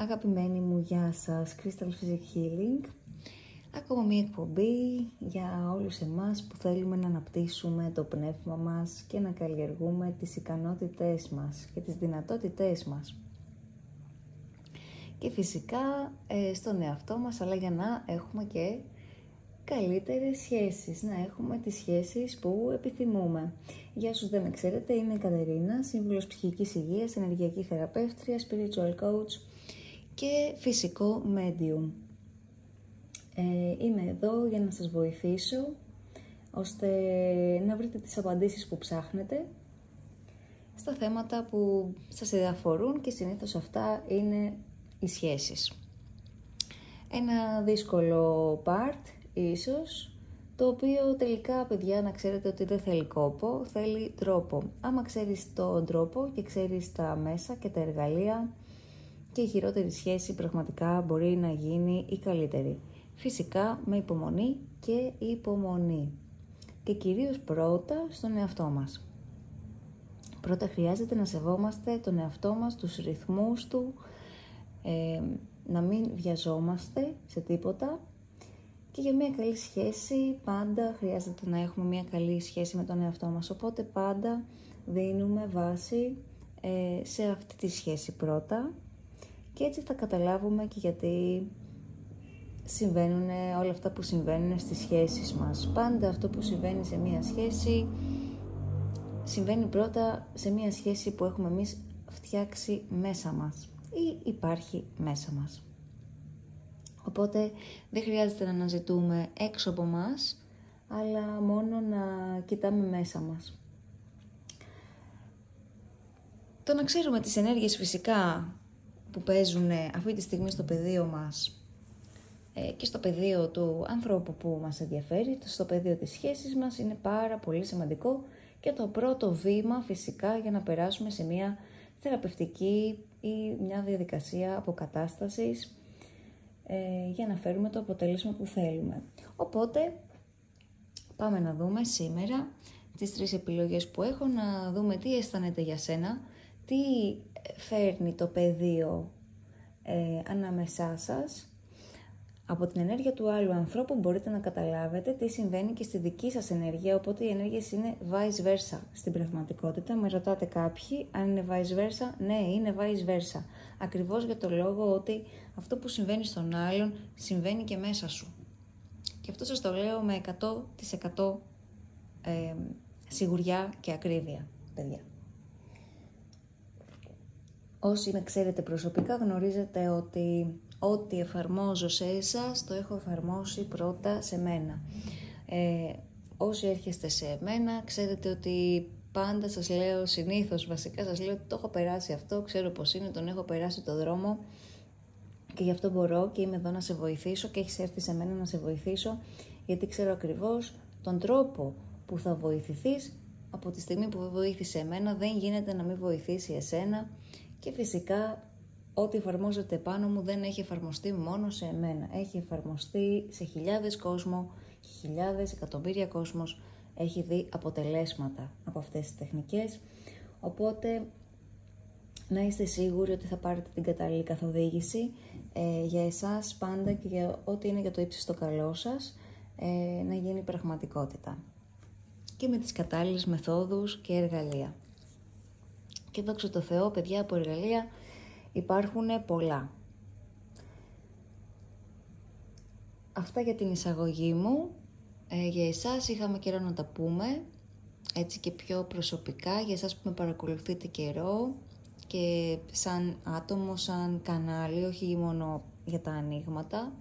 Αγαπημένοι μου, γεια σας, Crystal Physic Healing. Ακόμα μία εκπομπή για όλους εμάς που θέλουμε να αναπτύσσουμε το πνεύμα μας και να καλλιεργούμε τις ικανότητές μας και τις δυνατότητές μας. Και φυσικά στον εαυτό μας, αλλά για να έχουμε και καλύτερες σχέσεις, να έχουμε τις σχέσεις που επιθυμούμε. Για όσους δεν με ξέρετε, είμαι η Κατερίνα, σύμβουλος ψυχικής υγείας, ενεργειακή θεραπεύτρια, spiritual coach και φυσικό medium. Είμαι εδώ για να σας βοηθήσω, ώστε να βρείτε τις απαντήσεις που ψάχνετε στα θέματα που σας αφορούν και συνήθως αυτά είναι οι σχέσεις. Ένα δύσκολο part ίσως, το οποίο τελικά, παιδιά, να ξέρετε ότι δεν θέλει κόπο, θέλει τρόπο. Άμα ξέρεις τον τρόπο και ξέρεις τα μέσα και τα εργαλεία, και η χειρότερη σχέση πραγματικά μπορεί να γίνει η καλύτερη. Φυσικά με υπομονή και υπομονή. Και κυρίως πρώτα στον εαυτό μας. Πρώτα χρειάζεται να σεβόμαστε τον εαυτό μας, τους ρυθμούς του, να μην βιαζόμαστε σε τίποτα. Και για μια καλή σχέση πάντα χρειάζεται να έχουμε μια καλή σχέση με τον εαυτό μας. Οπότε πάντα δίνουμε βάση σε αυτή τη σχέση πρώτα. Και έτσι θα καταλάβουμε και γιατί συμβαίνουν όλα αυτά που συμβαίνουν στις σχέσεις μας. Πάντα αυτό που συμβαίνει σε μια σχέση, συμβαίνει πρώτα σε μια σχέση που έχουμε εμείς φτιάξει μέσα μας ή υπάρχει μέσα μας. Οπότε δεν χρειάζεται να αναζητούμε έξω από μας, αλλά μόνο να κοιτάμε μέσα μας. Το να ξέρουμε τις ενέργειες φυσικά που παίζουν αυτή τη στιγμή στο πεδίο μας και στο πεδίο του ανθρώπου που μας ενδιαφέρει, στο πεδίο της σχέσης μας, είναι πάρα πολύ σημαντικό και το πρώτο βήμα φυσικά για να περάσουμε σε μια θεραπευτική ή μια διαδικασία αποκατάστασης για να φέρουμε το αποτέλεσμα που θέλουμε. Οπότε πάμε να δούμε σήμερα τις 3 επιλογές που έχω, να δούμε τι αισθάνεται για σένα, τι φέρνει το πεδίο ανάμεσά σας. Από την ενέργεια του άλλου ανθρώπου μπορείτε να καταλάβετε τι συμβαίνει και στη δική σας ενέργεια, οπότε οι ενέργειες είναι vice versa στην πραγματικότητα. Με ρωτάτε κάποιοι αν είναι vice versa, ναι, είναι vice versa. Ακριβώς για το λόγο ότι αυτό που συμβαίνει στον άλλον συμβαίνει και μέσα σου. Και αυτό σας το λέω με 100% σιγουριά και ακρίβεια, παιδιά. Όσοι με ξέρετε προσωπικά γνωρίζετε ότι ό,τι εφαρμόζω σε εσάς το έχω εφαρμόσει πρώτα σε μένα. Όσοι έρχεστε σε μένα ξέρετε ότι πάντα σας λέω, συνήθως βασικά σας λέω ότι το έχω περάσει αυτό, ξέρω πως είναι, τον έχω περάσει το δρόμο και γι' αυτό μπορώ και είμαι εδώ να σε βοηθήσω και έχεις έρθει σε μένα να σε βοηθήσω, γιατί ξέρω ακριβώς τον τρόπο που θα βοηθηθείς. Από τη στιγμή που βοήθησε εμένα δεν γίνεται να μην βοηθήσει εσένα. Και φυσικά ό,τι εφαρμόζεται πάνω μου δεν έχει εφαρμοστεί μόνο σε εμένα. Έχει εφαρμοστεί σε χιλιάδες κόσμο και χιλιάδες, εκατομμύρια κόσμος έχει δει αποτελέσματα από αυτές τις τεχνικές. Οπότε να είστε σίγουροι ότι θα πάρετε την κατάλληλη καθοδήγηση για εσάς πάντα και για ό,τι είναι για το ύψιστο καλό σας να γίνει πραγματικότητα. Και με τις κατάλληλες μεθόδους και εργαλεία. Και δόξα τω Θεώ, παιδιά, από εργαλεία υπάρχουν πολλά. Αυτά για την εισαγωγή μου. Για εσάς είχαμε καιρό να τα πούμε, έτσι και πιο προσωπικά, για εσάς που με παρακολουθείτε καιρό και σαν άτομο, σαν κανάλι, όχι μόνο για τα ανοίγματα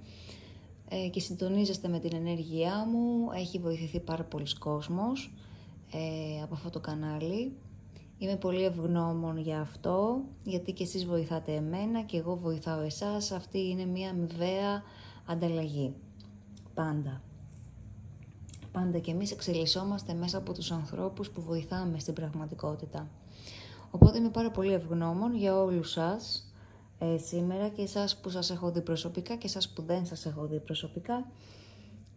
και συντονίζεστε με την ενέργειά μου. Έχει βοηθηθεί πάρα πολλοί κόσμος από αυτό το κανάλι. Είμαι πολύ ευγνώμων για αυτό, γιατί και εσείς βοηθάτε εμένα και εγώ βοηθάω εσάς. Αυτή είναι μια αμοιβαία ανταλλαγή. Πάντα. Πάντα και εμείς εξελισσόμαστε μέσα από τους ανθρώπους που βοηθάμε στην πραγματικότητα. Οπότε είμαι πάρα πολύ ευγνώμων για όλους σας σήμερα και εσάς που σας έχω δει προσωπικά και εσάς που δεν σας έχω δει προσωπικά.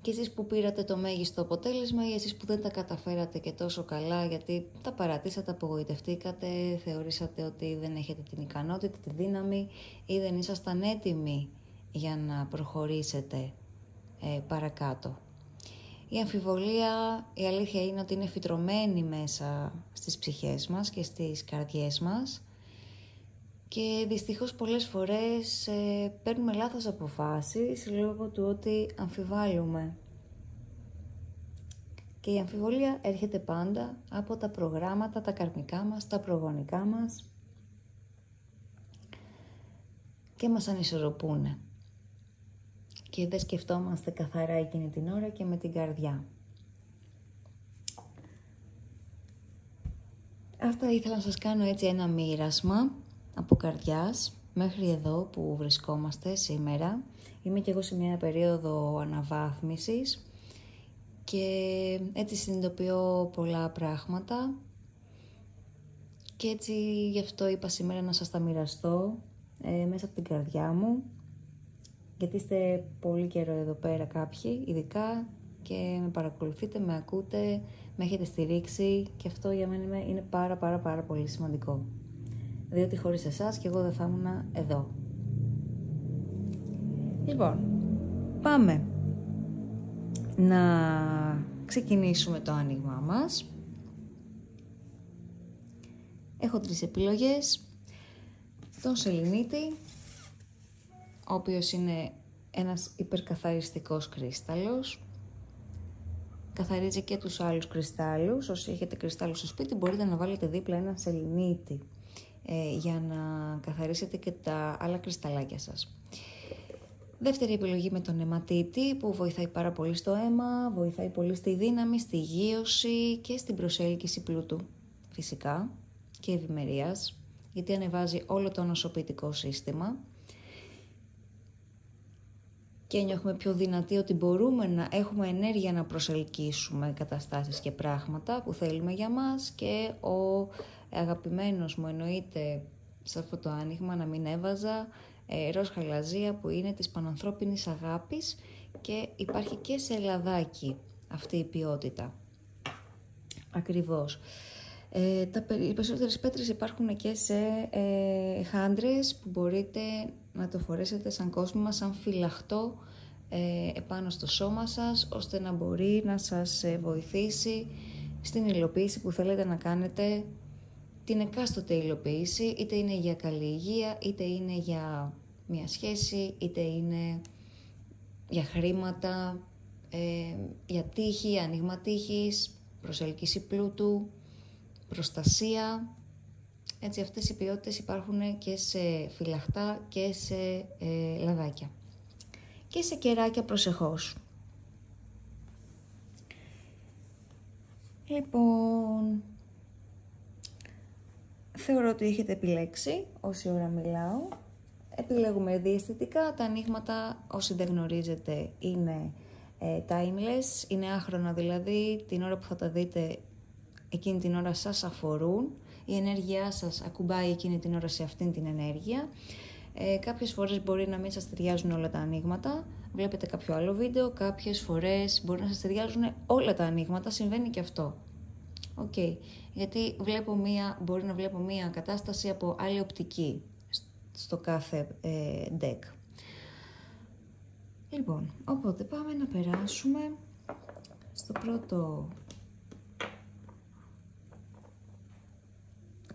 Και εσείς που πήρατε το μέγιστο αποτέλεσμα ή εσείς που δεν τα καταφέρατε και τόσο καλά γιατί τα παρατήσατε, απογοητευτήκατε, θεωρήσατε ότι δεν έχετε την ικανότητα, τη δύναμη ή δεν ήσασταν έτοιμοι για να προχωρήσετε παρακάτω. Η αμφιβολία, η αλήθεια είναι ότι είναι φυτρωμένη μέσα στις ψυχές μας και στις καρδιές μας και δυστυχώς πολλές φορές παίρνουμε λάθος αποφάσεις λόγω του ότι αμφιβάλλουμε. Και η αμφιβολία έρχεται πάντα από τα προγράμματα, τα καρμικά μας, τα προγονικά μας και μας ανισορροπούν. Και δεν σκεφτόμαστε καθαρά εκείνη την ώρα και με την καρδιά. Αυτά ήθελα να σας κάνω έτσι ένα μοίρασμα από καρδιάς μέχρι εδώ που βρισκόμαστε σήμερα. Είμαι και εγώ σε μια περίοδο αναβάθμισης και έτσι συνειδητοποιώ πολλά πράγματα και έτσι γι' αυτό είπα σήμερα να σας τα μοιραστώ μέσα από την καρδιά μου, γιατί είστε πολύ καιρό εδώ πέρα κάποιοι ειδικά και με παρακολουθείτε, με ακούτε, με έχετε στηρίξει και αυτό για μένα είναι πάρα πολύ σημαντικό, διότι χωρίς εσάς και εγώ δεν θα ήμουν εδώ. Λοιπόν, πάμε να ξεκινήσουμε το άνοιγμά μας. Έχω 3 επιλογές. Τον σεληνίτη, ο οποίος είναι ένας υπερκαθαριστικός κρύσταλλος. Καθαρίζει και τους άλλους κρυστάλλους. Όσοι έχετε κρυστάλλους στο σπίτι μπορείτε να βάλετε δίπλα ένα σεληνίτη για να καθαρίσετε και τα άλλα κρυσταλλάκια σας. Δεύτερη επιλογή με τον αιματίτη που βοηθάει πάρα πολύ στο αίμα, βοηθάει πολύ στη δύναμη, στη γείωση και στην προσέλκυση πλούτου φυσικά και ευημερίας, γιατί ανεβάζει όλο το νοσοποιητικό σύστημα και νιώθουμε πιο δυνατοί ότι μπορούμε να έχουμε ενέργεια να προσελκύσουμε καταστάσεις και πράγματα που θέλουμε για μας και ο αγαπημένος μου εννοείται σε αυτό το άνοιγμα να μην έβαζα ροζ χαλαζία που είναι της πανανθρώπινης αγάπης και υπάρχει και σε ελαδάκι αυτή η ποιότητα. Ακριβώς. Οι περισσότερες πέτρες υπάρχουν και σε χάντρες που μπορείτε να το φορέσετε σαν κόσμημα, σαν φυλαχτό επάνω στο σώμα σας, ώστε να μπορεί να σας βοηθήσει στην υλοποίηση που θέλετε να κάνετε, την εκάστοτε υλοποίηση, είτε είναι για καλή υγεία, είτε είναι για μια σχέση, είτε είναι για χρήματα, για τύχη, άνοιγμα τύχης, προσέλκυση πλούτου, προστασία. Έτσι αυτές οι ποιότητες υπάρχουν και σε φυλαχτά και σε λαδάκια. Και σε κεράκια προσεχώς. Λοιπόν, θεωρώ ότι έχετε επιλέξει όση ώρα μιλάω. Επιλέγουμε διαισθητικά. Τα ανοίγματα, όσοι δεν γνωρίζετε, είναι timeless, είναι άχρονα δηλαδή, την ώρα που θα τα δείτε εκείνη την ώρα σας αφορούν, η ενέργειά σας ακουμπάει εκείνη την ώρα σε αυτήν την ενέργεια. Κάποιες φορές μπορεί να μην σας ταιριάζουν όλα τα ανοίγματα, βλέπετε κάποιο άλλο βίντεο, κάποιες φορές μπορεί να σας ταιριάζουν όλα τα ανοίγματα, συμβαίνει και αυτό. Γιατί μπορεί να βλέπω μία κατάσταση από άλλη οπτική στο κάθε deck. Λοιπόν, οπότε πάμε να περάσουμε στο πρώτο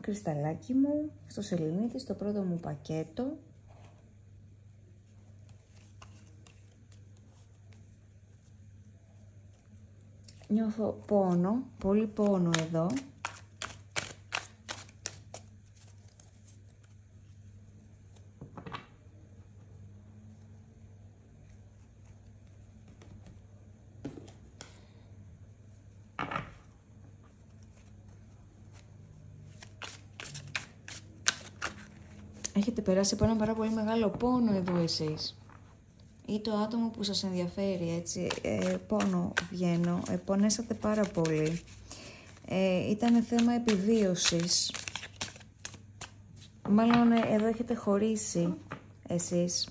κρυσταλλάκι μου, στο σεληνίτη, στο πρώτο μου πακέτο. Νιώθω πόνο, πολύ πόνο εδώ. Έχετε περάσει από ένα πάρα πολύ μεγάλο πόνο εδώ εσείς. Ή το άτομο που σας ενδιαφέρει, έτσι, πόνο βγαίνω, πονέσατε πάρα πολύ. Ήταν θέμα επιβίωσης. Μάλλον εδώ έχετε χωρίσει εσείς.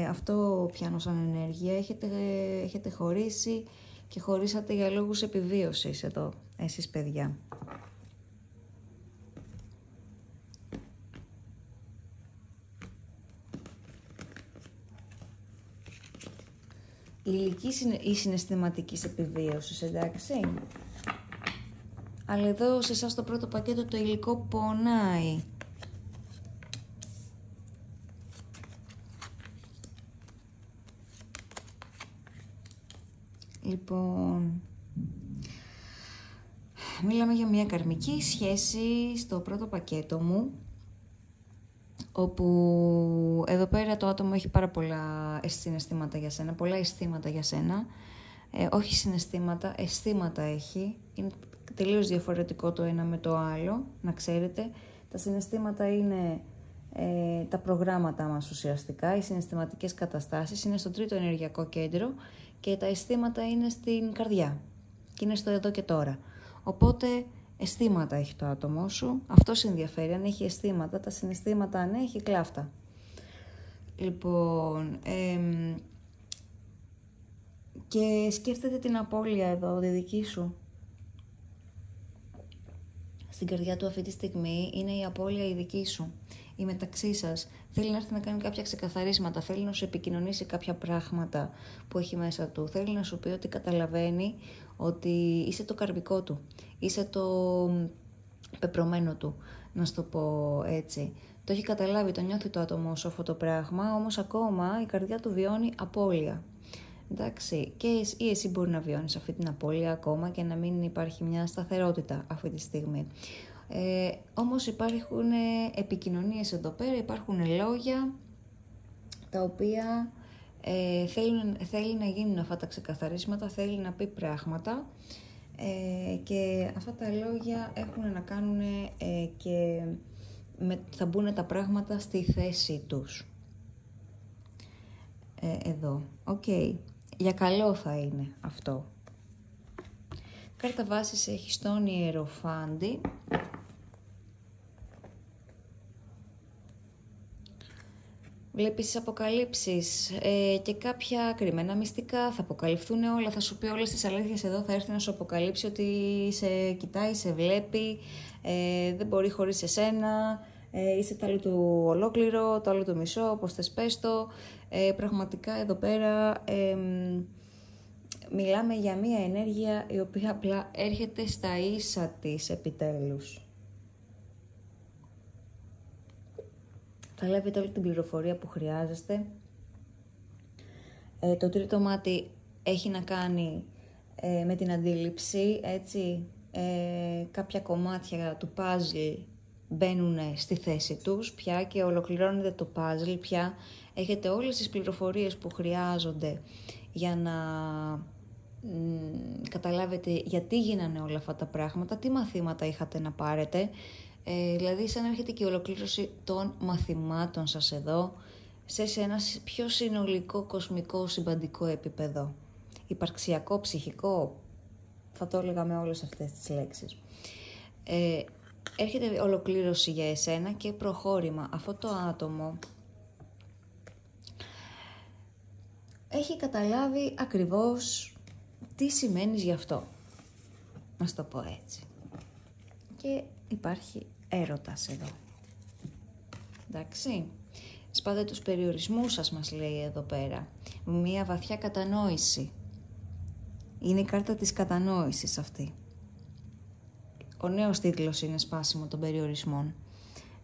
Αυτό πιάνω σαν ενέργεια. Έχετε χωρίσει και χωρίσατε για λόγους επιβίωσης εδώ, εσείς παιδιά. Υλική ή συναισθηματικής επιβίωσης, εντάξει. Αλλά εδώ σε εσάς το πρώτο πακέτο το υλικό πονάει. Λοιπόν, μιλάμε για μια καρμική σχέση στο πρώτο πακέτο μου, όπου εδώ πέρα το άτομο έχει πάρα πολλά συναισθήματα για σένα, πολλά αισθήματα για σένα, όχι συναισθήματα, αισθήματα έχει, είναι τελείως διαφορετικό το ένα με το άλλο, να ξέρετε. Τα συναισθήματα είναι τα προγράμματα μας ουσιαστικά, οι συναισθηματικές καταστάσεις είναι στο τρίτο ενεργειακό κέντρο και τα αισθήματα είναι στην καρδιά και είναι στο εδώ και τώρα. Οπότε αισθήματα έχει το άτομό σου, αυτό σε ενδιαφέρει, αν έχει αισθήματα, τα συναισθήματα αν έχει κλάφτα. Λοιπόν, και σκέφτεται την απώλεια εδώ, τη δική σου. Στην καρδιά του αυτή τη στιγμή είναι η απώλεια η δική σου, η μεταξύ σας. Θέλει να έρθει να κάνει κάποια ξεκαθαρίσματα, θέλει να σου επικοινωνήσει κάποια πράγματα που έχει μέσα του. Θέλει να σου πει ότι καταλαβαίνει ότι είσαι το καρμικό του, είσαι το πεπρωμένο του, να σου το πω έτσι. Το έχει καταλάβει, το νιώθει το άτομο σου αυτό το πράγμα, όμως ακόμα η καρδιά του βιώνει απώλεια. Εντάξει, και ή εσύ μπορεί να βιώνεις αυτή την απώλεια ακόμα και να μην υπάρχει μια σταθερότητα αυτή τη στιγμή. Όμως υπάρχουν επικοινωνίες εδώ πέρα, υπάρχουν λόγια τα οποία θέλει να γίνουν αυτά τα ξεκαθαρίσματα, θέλει να πει πράγματα και αυτά τα λόγια έχουν να κάνουν και θα μπουν τα πράγματα στη θέση τους. Εδώ, οκ. Για καλό θα είναι αυτό. Κάρτα βάσης έχει τον Ιεροφάντη. Βλέπεις τις αποκαλύψεις και κάποια κρυμμένα μυστικά, θα αποκαλυφθούν όλα, θα σου πει όλες τις αλήθειες εδώ, θα έρθει να σου αποκαλύψει ότι σε κοιτάει, σε βλέπει, δεν μπορεί χωρίς εσένα, είσαι το άλλο του ολόκληρο, το άλλο του μισό, όπως θες πες το. Πραγματικά εδώ πέρα μιλάμε για μια ενέργεια η οποία απλά έρχεται στα ίσα της επιτέλους. Θα λάβετε όλη την πληροφορία που χρειάζεστε. Το τρίτο μάτι έχει να κάνει με την αντίληψη, έτσι, κάποια κομμάτια του puzzle μπαίνουν στη θέση τους πια και ολοκληρώνεται το puzzle πια. Έχετε όλες τις πληροφορίες που χρειάζονται για να καταλάβετε γιατί γίνανε όλα αυτά τα πράγματα, τι μαθήματα είχατε να πάρετε. Δηλαδή σαν να έρχεται και η ολοκλήρωση των μαθημάτων σας εδώ σε ένα πιο συνολικό, κοσμικό, συμπαντικό επίπεδο. Υπαρξιακό, ψυχικό, θα το έλεγα με όλες αυτές τις λέξεις. Έρχεται ολοκλήρωση για εσένα και προχώρημα. Αυτό το άτομο έχει καταλάβει ακριβώς τι σημαίνεις γι' αυτό. Να σου το πω έτσι. Και υπάρχει έρωτας εδώ. Εντάξει. Σπάτε τους περιορισμούς σας, μας λέει εδώ πέρα. Μία βαθιά κατανόηση. Είναι η κάρτα της κατανόησης αυτή. Ο νέος τίτλος είναι σπάσιμο των περιορισμών.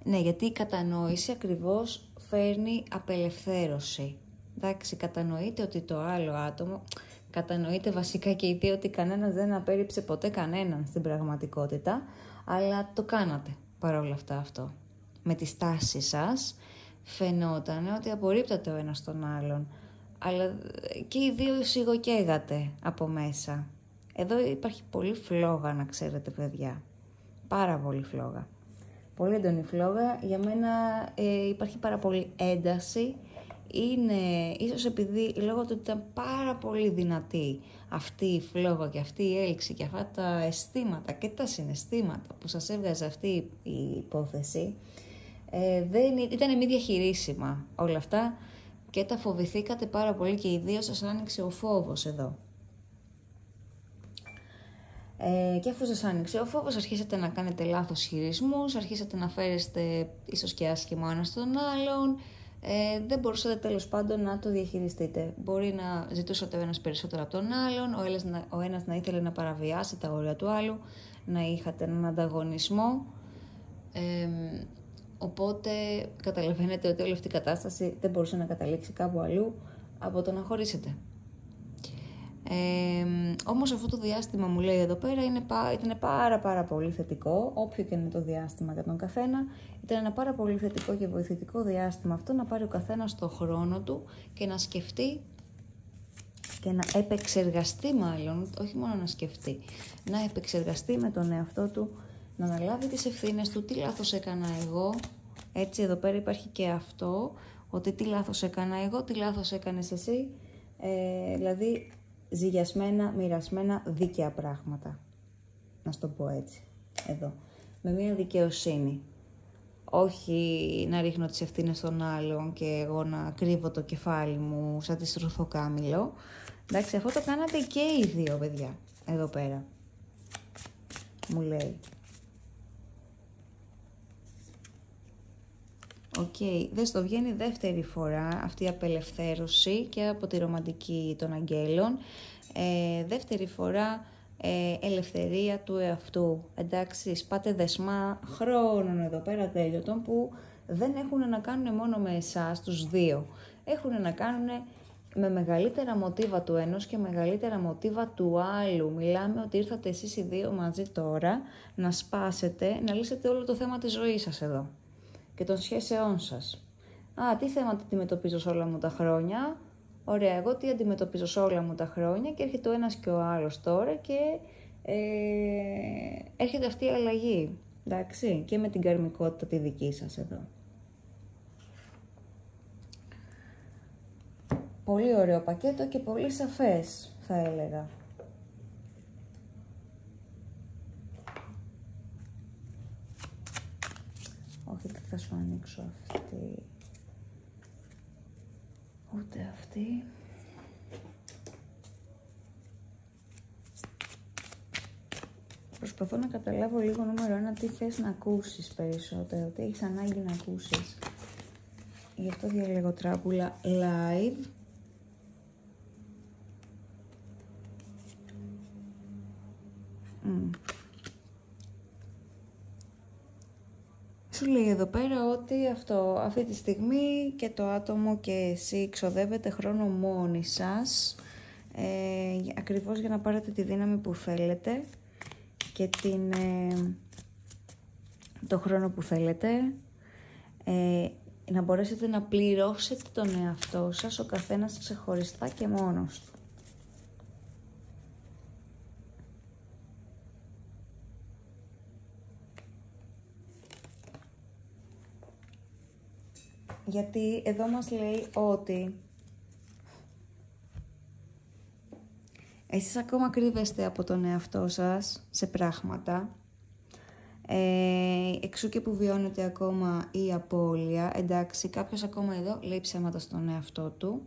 Ναι, γιατί η κατανόηση ακριβώς φέρνει απελευθέρωση. Εντάξει, κατανοείτε ότι το άλλο άτομο, κατανοείτε βασικά και οι δύο ότι κανένας δεν απέρριψε ποτέ κανέναν στην πραγματικότητα, αλλά το κάνατε παρόλα αυτά αυτό. Με τη στάση σας φαινόταν ότι απορρίπτατε ο ένας τον άλλον, αλλά και οι δύο σιγοκαίγατε από μέσα. Εδώ υπάρχει πολύ φλόγα, να ξέρετε παιδιά. Πάρα πολύ φλόγα. Πολύ έντονη φλόγα. Για μένα υπάρχει πάρα πολύ ένταση. Είναι ίσως επειδή λόγω του ότι ήταν πάρα πολύ δυνατή αυτή η φλόγα και αυτή η έλξη και αυτά τα αισθήματα και τα συναισθήματα που σας έβγαζε αυτή η υπόθεση, ήταν μη διαχειρίσιμα όλα αυτά. και τα φοβηθήκατε πάρα πολύ και οι δύο σας άνοιξε ο φόβος εδώ. Και αφού σας άνοιξε ο φόβος, αρχίσατε να κάνετε λάθος χειρισμούς, αρχίσατε να φέρεστε ίσως και άσχημα ο ένας τον άλλον, δεν μπορούσατε τέλος πάντων να το διαχειριστείτε. Μπορεί να ζητούσατε ο ένας περισσότερο από τον άλλον, ο ένας να ήθελε να παραβιάσει τα όρια του άλλου, να είχατε έναν ανταγωνισμό, οπότε καταλαβαίνετε ότι όλη αυτή η κατάσταση δεν μπορούσε να καταλήξει κάπου αλλού από το να χωρίσετε. Όμως αυτό το διάστημα, μου λέει εδώ πέρα, ήταν πάρα πολύ θετικό, όποιο και είναι το διάστημα για τον καθένα. Ήταν ένα πάρα πολύ θετικό και βοηθητικό διάστημα αυτό, να πάρει ο καθένας το χρόνο του και να σκεφτεί και να επεξεργαστεί, μάλλον, όχι μόνο να σκεφτεί, να επεξεργαστεί με τον εαυτό του, να αναλάβει τις ευθύνες του, τι λάθος έκανα εγώ. Έτσι εδώ πέρα υπάρχει και αυτό, ότι τι λάθος έκανα εγώ, τι λάθος έκανες εσύ, δηλαδή ζυγιασμένα, μοιρασμένα, δίκαια πράγματα. Να σου το πω έτσι, εδώ. Με μια δικαιοσύνη. Όχι να ρίχνω τις ευθύνες στον άλλον και εγώ να κρύβω το κεφάλι μου σαν τη στρουθοκάμιλο. Εντάξει, αυτό το κάνατε και οι δύο, παιδιά, εδώ πέρα. Μου λέει. Οκ, δες το, βγαίνει δεύτερη φορά αυτή η απελευθέρωση και από τη ρομαντική των αγγέλων. Δεύτερη φορά ελευθερία του εαυτού. Εντάξει, σπάτε δεσμά χρόνων εδώ πέρα τέλειωτων που δεν έχουν να κάνουν μόνο με εσάς, τους δύο. Έχουν να κάνουν με μεγαλύτερα μοτίβα του ενός και μεγαλύτερα μοτίβα του άλλου. Μιλάμε ότι ήρθατε εσείς οι δύο μαζί τώρα να σπάσετε, να λύσετε όλο το θέμα της ζωής σας εδώ και των σχέσεών σας. Τι θέματα αντιμετωπίζω σε όλα μου τα χρόνια. Ωραία, εγώ τι αντιμετωπίζω σε όλα μου τα χρόνια και έρχεται ο ένας και ο άλλος τώρα και έρχεται αυτή η αλλαγή. Εντάξει, και με την καρμικότητα τη δική σας εδώ. Πολύ ωραίο πακέτο και πολύ σαφές, θα έλεγα. Όχι, δεν θα σου ανοίξω αυτή. Ούτε αυτή. Προσπαθώ να καταλάβω λίγο νούμερο 1 τι θες να ακούσεις περισσότερο, τι έχεις ανάγκη να ακούσεις. Γι' αυτό διαλέγω τράπουλα live. Σου λέει εδώ πέρα ότι αυτή τη στιγμή και το άτομο και εσύ ξοδεύετε χρόνο μόνοι σας, ακριβώς για να πάρετε τη δύναμη που θέλετε και το χρόνο που θέλετε, να μπορέσετε να πληρώσετε τον εαυτό σας, ο καθένας ξεχωριστά και μόνος του. Γιατί εδώ μας λέει ότι εσείς ακόμα κρύβεστε από τον εαυτό σας σε πράγματα, εξού και που βιώνετε ακόμα η απώλεια. Εντάξει, κάποιος ακόμα εδώ λέει ψέματα στον εαυτό του,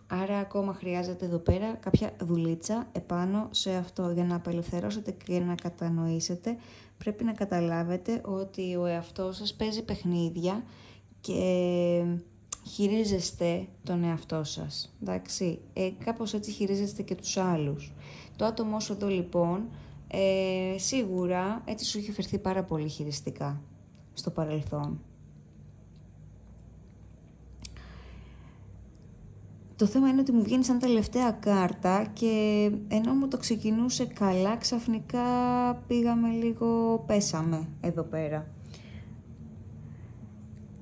άρα ακόμα χρειάζεται εδώ πέρα κάποια δουλίτσα επάνω σε αυτό. Για να απελευθερώσετε και να κατανοήσετε, πρέπει να καταλάβετε ότι ο εαυτός σας παίζει παιχνίδια και χειρίζεστε τον εαυτό σας. Εντάξει, κάπως έτσι χειρίζεστε και τους άλλους. Το άτομό σου εδώ λοιπόν, σίγουρα έτσι σου έχει φερθεί πάρα πολύ χειριστικά στο παρελθόν. Το θέμα είναι ότι μου βγαίνει σαν τελευταία κάρτα και ενώ μου το ξεκινούσε καλά, ξαφνικά πήγαμε λίγο, πέσαμε εδώ πέρα.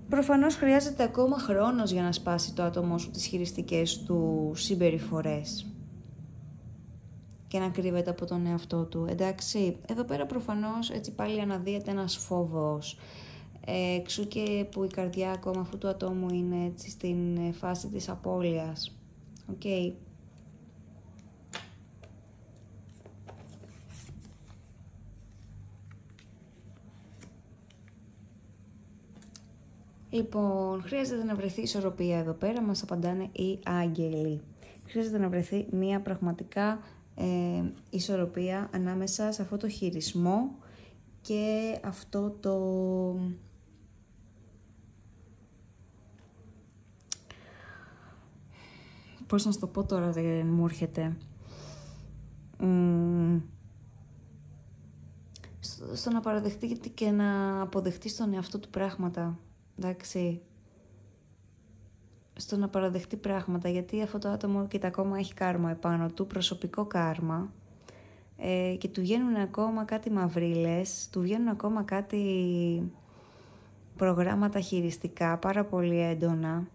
Προφανώς χρειάζεται ακόμα χρόνος για να σπάσει το άτομό σου τις χειριστικές του συμπεριφορές και να κρύβεται από τον εαυτό του. Εντάξει, εδώ πέρα προφανώς έτσι πάλι αναδύεται ένας φόβος. Εξού και που η καρδιά ακόμα αυτού του ατόμου είναι έτσι στην φάση της απώλειας. Οκ. Λοιπόν, χρειάζεται να βρεθεί ισορροπία εδώ πέρα, μας απαντάνε οι άγγελοι. Χρειάζεται να βρεθεί μια πραγματικά ισορροπία ανάμεσα σε αυτό το χειρισμό και αυτό το... Πώς να σου το πω τώρα, δεν μου έρχεται. Στο να παραδεχτεί και να αποδεχτεί στον εαυτό του πράγματα. Εντάξει. Στο να παραδεχτεί πράγματα, γιατί αυτό το άτομο και ακόμα έχει κάρμα επάνω του, προσωπικό κάρμα, και του βγαίνουν ακόμα κάτι μαυρίλες, του βγαίνουν ακόμα κάτι προγράμματα χειριστικά, πάρα πολύ έντονα.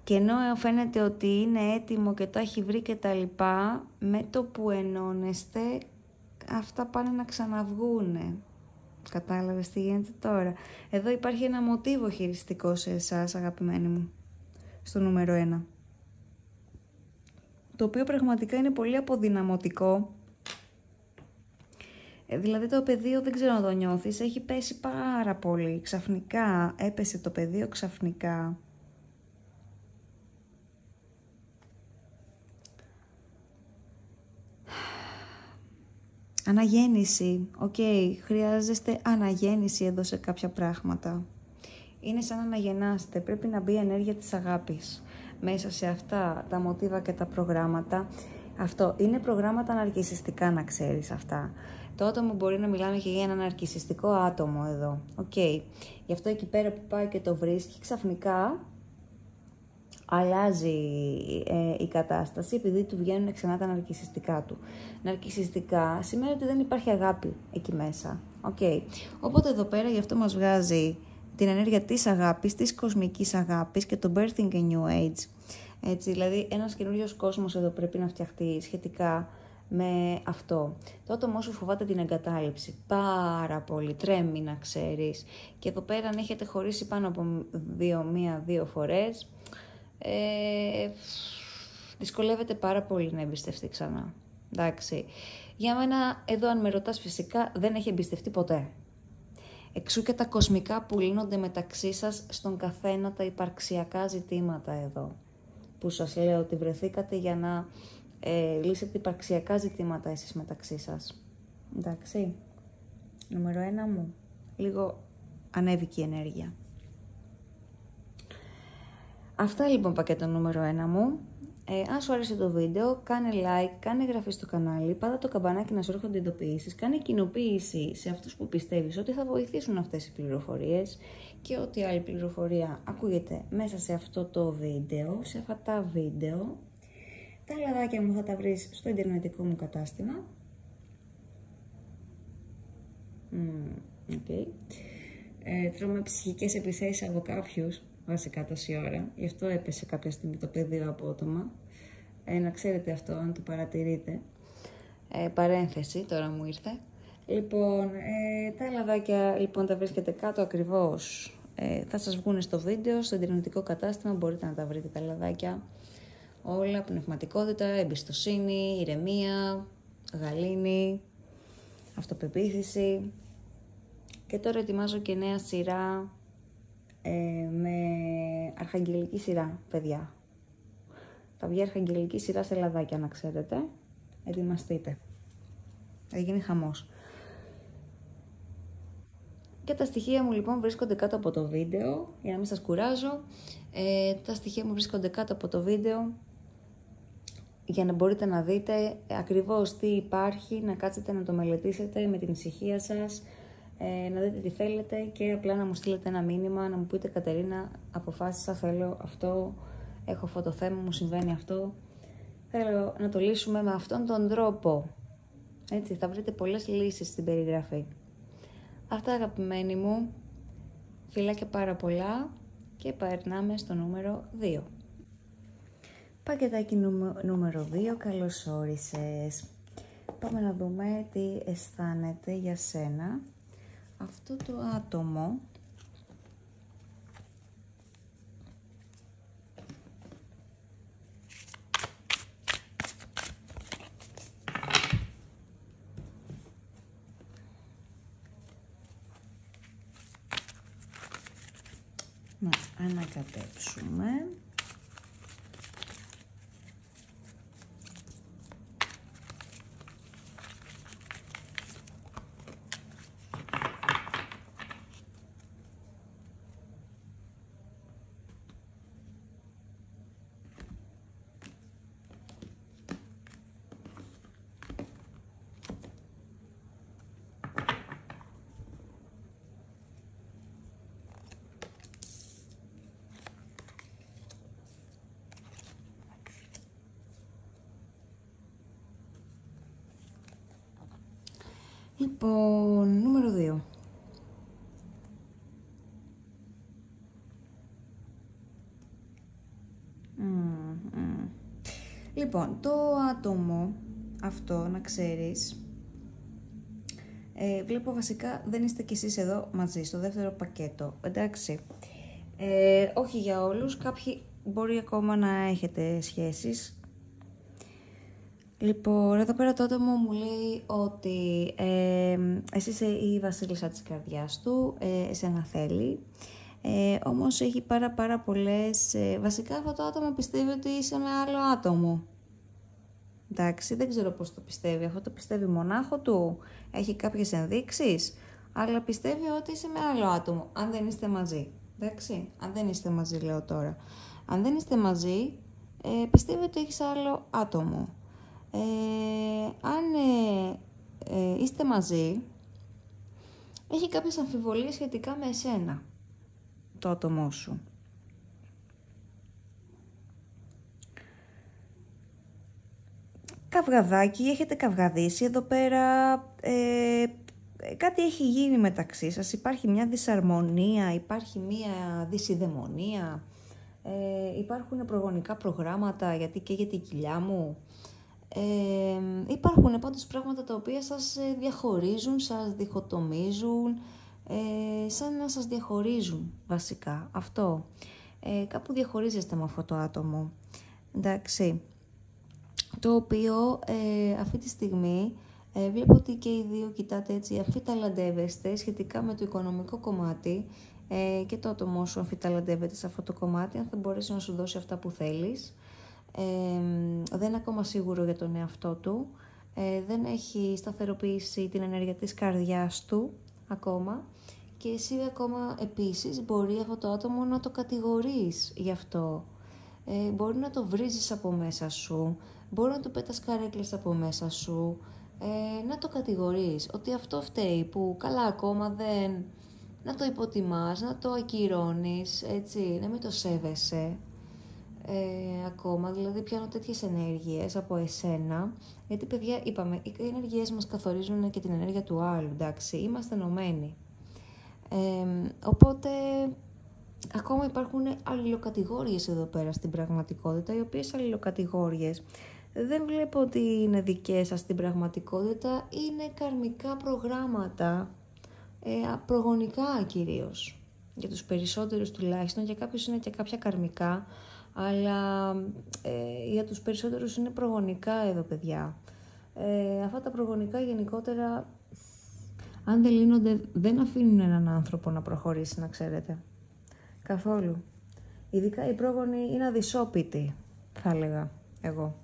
Και ενώ φαίνεται ότι είναι έτοιμο και το έχει βρει και τα λοιπά, με το που ενώνεστε, αυτά πάνε να ξαναβγούνε. Κατάλαβες τι γίνεται τώρα. Εδώ υπάρχει ένα μοτίβο χειριστικό σε εσάς, αγαπημένοι μου, στο νούμερο 1. Το οποίο πραγματικά είναι πολύ αποδυναμωτικό. Δηλαδή το πεδίο, δεν ξέρω να το νιώθεις, έχει πέσει πάρα πολύ. Ξαφνικά έπεσε το πεδίο, ξαφνικά. Αναγέννηση. Οκ, χρειάζεστε αναγέννηση εδώ σε κάποια πράγματα. Είναι σαν να αναγεννάστε. Πρέπει να μπει η ενέργεια της αγάπης μέσα σε αυτά τα μοτίβα και τα προγράμματα. Αυτό είναι προγράμματα ναρκισσιστικά, να ξέρεις αυτά. Το άτομο μπορεί να μιλάμε και για ένα ναρκισσιστικό άτομο εδώ. Οκ. Γι' αυτό εκεί πέρα που πάει και το βρίσκει, ξαφνικά αλλάζει η κατάσταση επειδή του βγαίνουν ξανά τα ναρκισσιστικά του. Ναρκισσιστικά σημαίνει ότι δεν υπάρχει αγάπη εκεί μέσα. Okay. Οπότε εδώ πέρα γι' αυτό μας βγάζει την ενέργεια της αγάπης, της κοσμικής αγάπης και το birthing a new age. Έτσι, δηλαδή ένας καινούριος κόσμος εδώ πρέπει να φτιαχτεί σχετικά με αυτό. Το άτομο σου φοβάται την εγκατάλειψη πάρα πολύ, τρέμει να ξέρεις. Και εδώ πέρα αν έχετε χωρίσει πάνω από μία-δύο φορές, δυσκολεύεται πάρα πολύ να εμπιστευτεί ξανά. Εντάξει. Για μένα, εδώ αν με ρωτάς φυσικά, δεν έχει εμπιστευτεί ποτέ. Εξού και τα κοσμικά που λύνονται μεταξύ σας στον καθένα τα υπαρξιακά ζητήματα εδώ. Που σας λέω ότι βρεθήκατε για να λύσετε υπαρξιακά ζητήματα εσείς μεταξύ σας. Εντάξει. Νούμερο 1 μου. Λίγο ανέβηκε η ενέργεια. Αυτά λοιπόν πακέτο νούμερο 1 μου. Αν σου άρεσε το βίντεο, κάνε like, κάνε εγγραφή στο κανάλι, πάτα το καμπανάκι να σου έρχονται ειδοποιήσεις, κάνε κοινοποίηση σε αυτούς που πιστεύεις ότι θα βοηθήσουν αυτές οι πληροφορίες και ό,τι άλλη πληροφορία ακούγεται μέσα σε αυτό το βίντεο, σε αυτά τα βίντεο. Τα λαδάκια μου θα τα βρεις στο ιντερνετικό μου κατάστημα. Okay. Τρώμε ψυχικές επιθέσεις από κάποιους. Βασικά τόση ώρα, γι' αυτό έπεσε κάποια στιγμή το πεδίο απότομα. Να ξέρετε αυτό, αν το παρατηρείτε. Παρένθεση, τώρα μου ήρθε. Λοιπόν, τα λαδάκια λοιπόν τα βρίσκετε κάτω ακριβώς. Θα σας βγουν στο βίντεο, στο ιντερνετικό κατάστημα, μπορείτε να τα βρείτε τα λαδάκια. Όλα, πνευματικότητα, εμπιστοσύνη, ηρεμία, γαλήνη, αυτοπεποίθηση. Και τώρα ετοιμάζω και νέα σειρά, με αρχαγγελική σειρά, παιδιά. Θα βγει αρχαγγελική σειρά σε λαδάκια, να ξέρετε. Ετοιμαστείτε. Θα γίνει χαμός. Και τα στοιχεία μου λοιπόν βρίσκονται κάτω από το βίντεο, για να μην σας κουράζω. Τα στοιχεία μου βρίσκονται κάτω από το βίντεο, για να μπορείτε να δείτε ακριβώς τι υπάρχει, να κάτσετε να το μελετήσετε με την ησυχία σας, να δείτε τι θέλετε και απλά να μου στείλετε ένα μήνυμα, να μου πείτε Κατερίνα, αποφάσισα, θέλω αυτό, έχω αυτό το θέμα, μου συμβαίνει αυτό, θέλω να το λύσουμε με αυτόν τον τρόπο. Έτσι, θα βρείτε πολλές λύσεις στην περιγραφή. Αυτά αγαπημένοι μου, φιλάκια πάρα πολλά και περνάμε στο νούμερο 2. Πακετάκι νούμερο 2, καλώς όρισες. Πάμε να δούμε τι αισθάνεται για σένα αυτό το άτομο. να ανακατέψουμε. Λοιπόν, νούμερο 2. Λοιπόν, το άτομο αυτό, να ξέρεις, βλέπω βασικά δεν είστε κι εσείς εδώ μαζί, στο δεύτερο πακέτο, εντάξει. Όχι για όλους, κάποιοι μπορεί ακόμα να έχετε σχέσεις. Λοιπόν, εδώ πέρα το άτομο μου λέει ότι εσύ είσαι η βασίλισσα της καρδιάς του, εσένα θέλει, όμως έχει πάρα πολλές, βασικά αυτό το άτομο πιστεύει ότι είσαι με άλλο άτομο. Εντάξει, δεν ξέρω πώς το πιστεύει, αυτό το πιστεύει μονάχο του, έχει κάποιες ενδείξεις, αλλά πιστεύει ότι είσαι με άλλο άτομο, αν δεν είστε μαζί, εντάξει, αν δεν είστε μαζί λέω τώρα. Αν δεν είστε μαζί, πιστεύει ότι έχεις άλλο άτομο. Αν είστε μαζί, έχει κάποιες αμφιβολίες σχετικά με εσένα, το άτομό σου. Καυγαδάκι, έχετε καυγαδίσει εδώ πέρα, κάτι έχει γίνει μεταξύ σας, υπάρχει μια δυσαρμονία, υπάρχει μια δυσιδαιμονία, υπάρχουν προγονικά προγράμματα, γιατί καίγεται η κοιλιά μου. Υπάρχουν πάντως πράγματα τα οποία σας διαχωρίζουν, σας διχοτομίζουν, σαν να σας διαχωρίζουν βασικά, αυτό. Κάπου διαχωρίζεστε με αυτό το άτομο, εντάξει. Το οποίο αυτή τη στιγμή βλέπω ότι και οι δύο κοιτάτε έτσι, αμφιταλαντεύεστε σχετικά με το οικονομικό κομμάτι και το άτομό σου αμφιταλαντεύεται σε αυτό το κομμάτι, αν θα μπορέσει να σου δώσει αυτά που θέλεις. Δεν είναι ακόμα σίγουρο για τον εαυτό του, δεν έχει σταθεροποιήσει την ενέργεια της καρδιάς του ακόμα και εσύ ακόμα επίσης μπορεί αυτό το άτομο να το κατηγορείς γι' αυτό. Μπορεί να το βρίζεις από μέσα σου, μπορεί να του πέτας καρέκλες από μέσα σου, να το κατηγορείς ότι αυτό φταίει που καλά ακόμα δεν... Να το υποτιμάς, να το ακυρώνεις, έτσι, να μην το σέβεσαι. Ακόμα, δηλαδή πιάνω τέτοιες ενέργειες από εσένα, γιατί παιδιά είπαμε, οι ενέργειές μας καθορίζουν και την ενέργεια του άλλου, εντάξει, είμαστε ενωμένοι. Οπότε, ακόμα υπάρχουν αλληλοκατηγόριες εδώ πέρα στην πραγματικότητα, οι οποίες αλληλοκατηγόριες δεν βλέπω ότι είναι δικές σας στην πραγματικότητα, είναι καρμικά προγράμματα, προγονικά κυρίως, για τους περισσότερους τουλάχιστον, για κάποιους είναι και κάποια καρμικά, αλλά για τους περισσότερους είναι προγονικά εδώ, παιδιά. Αυτά τα προγονικά γενικότερα, αν δεν λύνονται, δεν αφήνουν έναν άνθρωπο να προχωρήσει, να ξέρετε. Καθόλου. Ειδικά οι πρόγονοι είναι αδυσόπιτοι, θα έλεγα εγώ.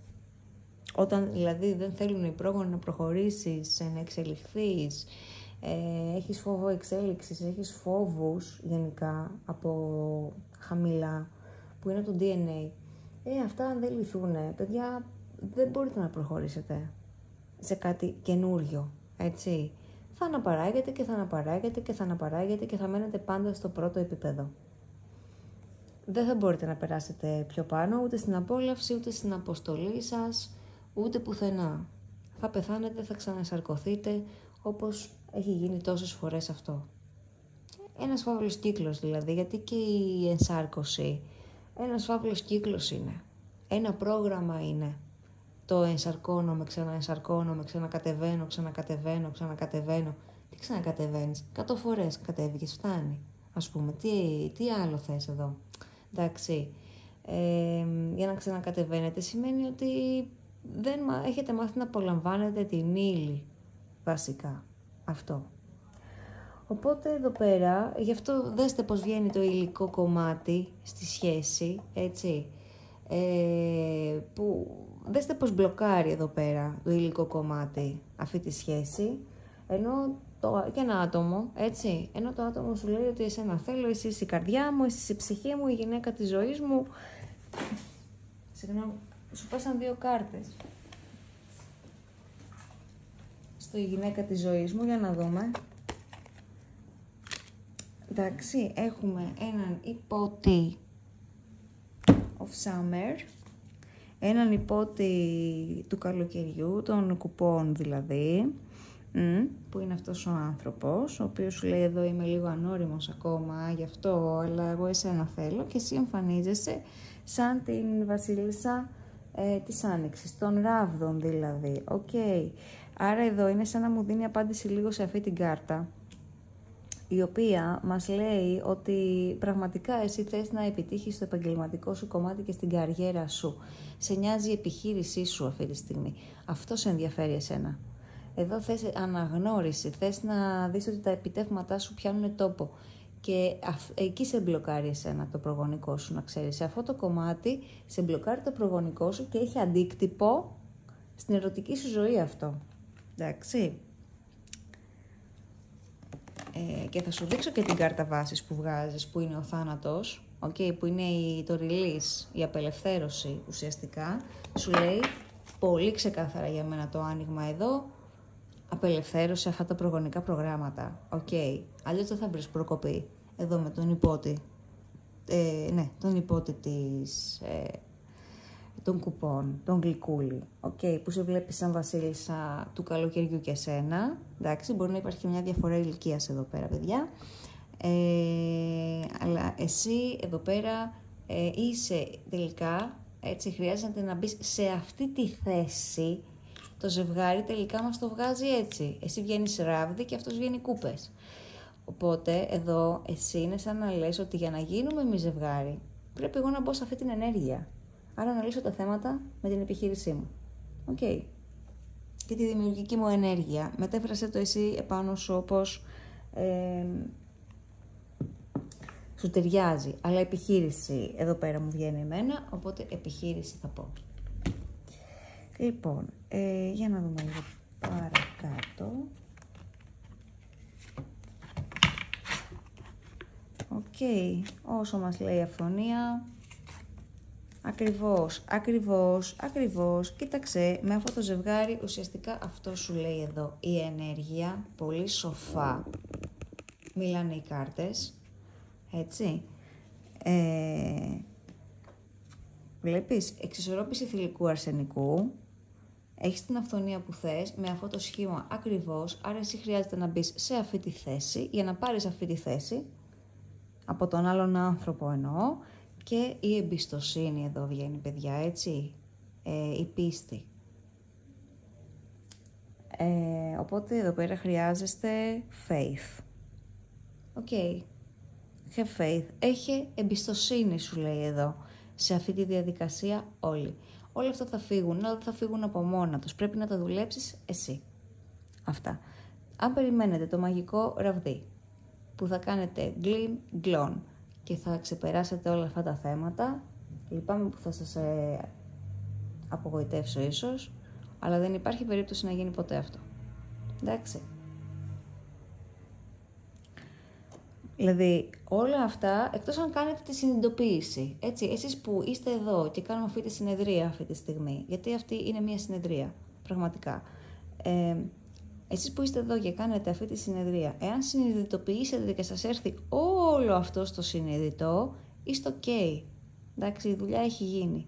Όταν δηλαδή δεν θέλουν οι πρόγονοι να προχωρήσεις, να εξελιχθείς, έχεις φόβο εξέλιξης, έχεις φόβους γενικά από χαμηλά, που είναι το DNA. Αυτά αν δεν λυθούνε, παιδιά, δεν μπορείτε να προχωρήσετε σε κάτι καινούριο, έτσι. Θα αναπαράγετε και θα αναπαράγετε και θα αναπαράγετε και θα μένετε πάντα στο πρώτο επίπεδο. Δεν θα μπορείτε να περάσετε πιο πάνω, ούτε στην απόλαυση, ούτε στην αποστολή σας, ούτε πουθενά. Θα πεθάνετε, θα ξανασαρκωθείτε, όπως έχει γίνει τόσες φορές αυτό. Ένας φαύλος κύκλος δηλαδή, γιατί και η ενσάρκωση ένας φαύλος κύκλος είναι. Ένα πρόγραμμα είναι. Το ενσαρκώνομαι, ξαναενσαρκώνομαι, ξανακατεβαίνω. Τι ξανακατεβαίνεις? 100 φορές κατέβηκες, φτάνει. Ας πούμε, τι άλλο θες εδώ? Εντάξει. Για να ξανακατεβαίνετε σημαίνει ότι δεν έχετε μάθει να απολαμβάνετε την ύλη, βασικά. Αυτό. Οπότε εδώ πέρα, γι' αυτό δέστε πως βγαίνει το υλικό κομμάτι στη σχέση, έτσι. Που δέστε πως μπλοκάρει εδώ πέρα το υλικό κομμάτι αυτή τη σχέση, ενώ και ένα άτομο, έτσι, ενώ το άτομο σου λέει ότι εσένα θέλω, εσύ είσαι η καρδιά μου, εσύ είσαι η ψυχή μου, η γυναίκα της ζωής μου. Συγγνώμη, σου πάσαν 2 κάρτες. Στο γυναίκα της ζωής μου, για να δούμε. Εντάξει, έχουμε έναν υπότι of summer, έναν υπότι του καλοκαιριού, των κουπών δηλαδή, που είναι αυτός ο άνθρωπος, ο οποίος σου λέει εδώ είμαι λίγο ανώριμος ακόμα, γι' αυτό, αλλά εγώ εσένα θέλω, και εσύ εμφανίζεσαι σαν την βασίλισσα της Άνοιξης, των ράβδων δηλαδή, Άρα εδώ είναι σαν να μου δίνει απάντηση λίγο σε αυτή την κάρτα, η οποία μας λέει ότι πραγματικά εσύ θες να επιτύχεις στο επαγγελματικό σου κομμάτι και στην καριέρα σου. Σε νοιάζει η επιχείρησή σου αυτή τη στιγμή. Αυτό σε ενδιαφέρει εσένα. Εδώ θες αναγνώριση, θες να δεις ότι τα επιτεύγματά σου πιάνουν τόπο. Και εκεί σε μπλοκάρει εσένα το προγονικό σου, να ξέρεις. Σε αυτό το κομμάτι σε μπλοκάρει το προγονικό σου και έχει αντίκτυπο στην ερωτική σου ζωή αυτό. Εντάξει. Και θα σου δείξω και την κάρτα βάσης που βγάζεις, που είναι ο θάνατος, που είναι το release, η απελευθέρωση ουσιαστικά. Σου λέει πολύ ξεκάθαρα για μένα το άνοιγμα εδώ, απελευθέρωση αυτά τα προγονικά προγράμματα. Αλλιώς δεν θα βρεις προκοπή εδώ με τον υπότη. Τον υπότη των κουπών, τον γλυκούλη, που σε βλέπει σαν βασίλισσα του καλοκαιριού και σένα. Εντάξει, μπορεί να υπάρχει μια διαφορά ηλικίας εδώ πέρα, παιδιά. Αλλά εσύ εδώ πέρα είσαι τελικά, έτσι, χρειάζεται να μπεις σε αυτή τη θέση. Το ζευγάρι τελικά μας το βγάζει έτσι. Εσύ βγαίνεις ράβδι και αυτός βγαίνει κούπες. Οπότε εδώ εσύ είναι σαν να λες ότι για να γίνουμε εμείς ζευγάρι, πρέπει εγώ να μπω σε αυτή την ενέργεια. Άρα να λύσω τα θέματα με την επιχείρησή μου. Και τη δημιουργική μου ενέργεια. Μετέφρασε το εσύ επάνω σου όπως σου ταιριάζει. Αλλά επιχείρηση εδώ πέρα μου βγαίνει εμένα, οπότε επιχείρηση θα πω. Λοιπόν, για να δούμε λίγο παρακάτω. Όσο μας λέει η αφωνία. Ακριβώς. Κοίταξε, με αυτό το ζευγάρι ουσιαστικά αυτό σου λέει εδώ. Η ενέργεια, πολύ σοφά, μιλάνε οι κάρτες, έτσι. Βλέπεις, εξισορρόπηση θηλυκού αρσενικού, έχεις την αυθονία που θες, με αυτό το σχήμα ακριβώς, άρα εσύ χρειάζεται να μπεις σε αυτή τη θέση, για να πάρεις αυτή τη θέση, από τον άλλον άνθρωπο εννοώ, και η εμπιστοσύνη εδώ βγαίνει, παιδιά, έτσι, η πίστη. Οπότε εδώ πέρα χρειάζεστε faith. Have faith. Έχει εμπιστοσύνη, σου λέει εδώ, σε αυτή τη διαδικασία όλοι. Όλα αυτά θα φύγουν, αλλά δεν θα φύγουν από μόνα τους. Πρέπει να τα δουλέψεις εσύ. Αυτά. Αν περιμένετε το μαγικό ραβδί, που θα κάνετε γκλον και θα ξεπεράσετε όλα αυτά τα θέματα, λυπάμαι που θα σας απογοητεύσω ίσως, αλλά δεν υπάρχει περίπτωση να γίνει ποτέ αυτό. Εντάξει. Δηλαδή, όλα αυτά, εκτός αν κάνετε τη συνειδητοποίηση, έτσι, εσείς που είστε εδώ και κάνουμε αυτή τη συνεδρία αυτή τη στιγμή, γιατί αυτή είναι μια συνεδρία, πραγματικά. Εσείς που είστε εδώ και κάνετε αυτή τη συνεδρία, εάν συνειδητοποιήσετε και σας έρθει όλο αυτό στο συνειδητό, είστε ok. Εντάξει, η δουλειά έχει γίνει.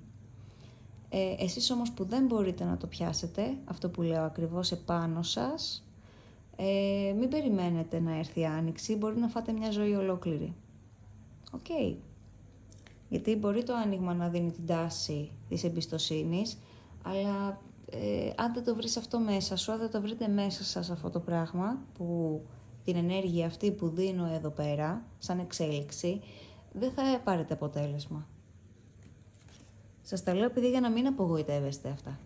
Εσείς όμως που δεν μπορείτε να το πιάσετε, αυτό που λέω ακριβώς επάνω σας, μην περιμένετε να έρθει η άνοιξη, μπορεί να φάτε μια ζωή ολόκληρη. Γιατί μπορεί το άνοιγμα να δίνει την τάση της εμπιστοσύνης, αλλά αν δεν το βρεις αυτό μέσα σου, αν δεν το βρείτε μέσα σας αυτό το πράγμα, την ενέργεια αυτή που δίνω εδώ πέρα, σαν εξέλιξη, δεν θα πάρετε αποτέλεσμα. Σας τα λέω επειδή για να μην απογοητεύεστε αυτά.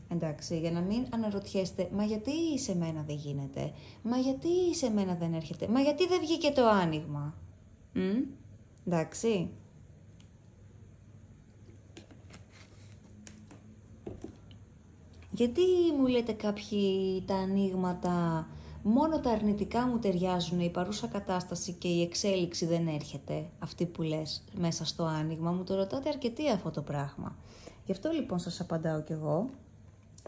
Εντάξει, για να μην αναρωτιέστε, μα γιατί σε μένα δεν γίνεται, μα γιατί σε μένα δεν έρχεται, μα γιατί δεν βγήκε το άνοιγμα. Εντάξει. Γιατί μου λέτε κάποιοι τα ανοίγματα, μόνο τα αρνητικά μου ταιριάζουν, η παρούσα κατάσταση και η εξέλιξη δεν έρχεται, αυτή που λες μέσα στο άνοιγμα, μου το ρωτάτε αρκετοί αυτό το πράγμα. Γι' αυτό λοιπόν σας απαντάω κι εγώ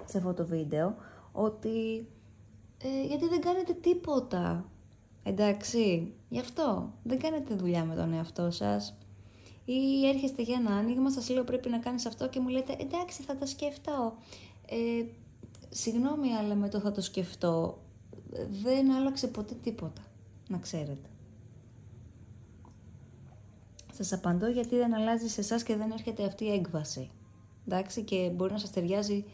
σε αυτό το βίντεο, ότι γιατί δεν κάνετε τίποτα, εντάξει, γι' αυτό δεν κάνετε δουλειά με τον εαυτό σας. Ή έρχεστε για ένα άνοιγμα, σας λέω πρέπει να κάνεις αυτό και μου λέτε εντάξει θα τα σκεφτώ. Συγγνώμη, αλλά με το θα το σκεφτώ δεν άλλαξε ποτέ τίποτα, να ξέρετε. Σας απαντώ γιατί δεν αλλάζει σε εσάς και δεν έρχεται αυτή η έκβαση. Εντάξει, και μπορεί να σας ταιριάζει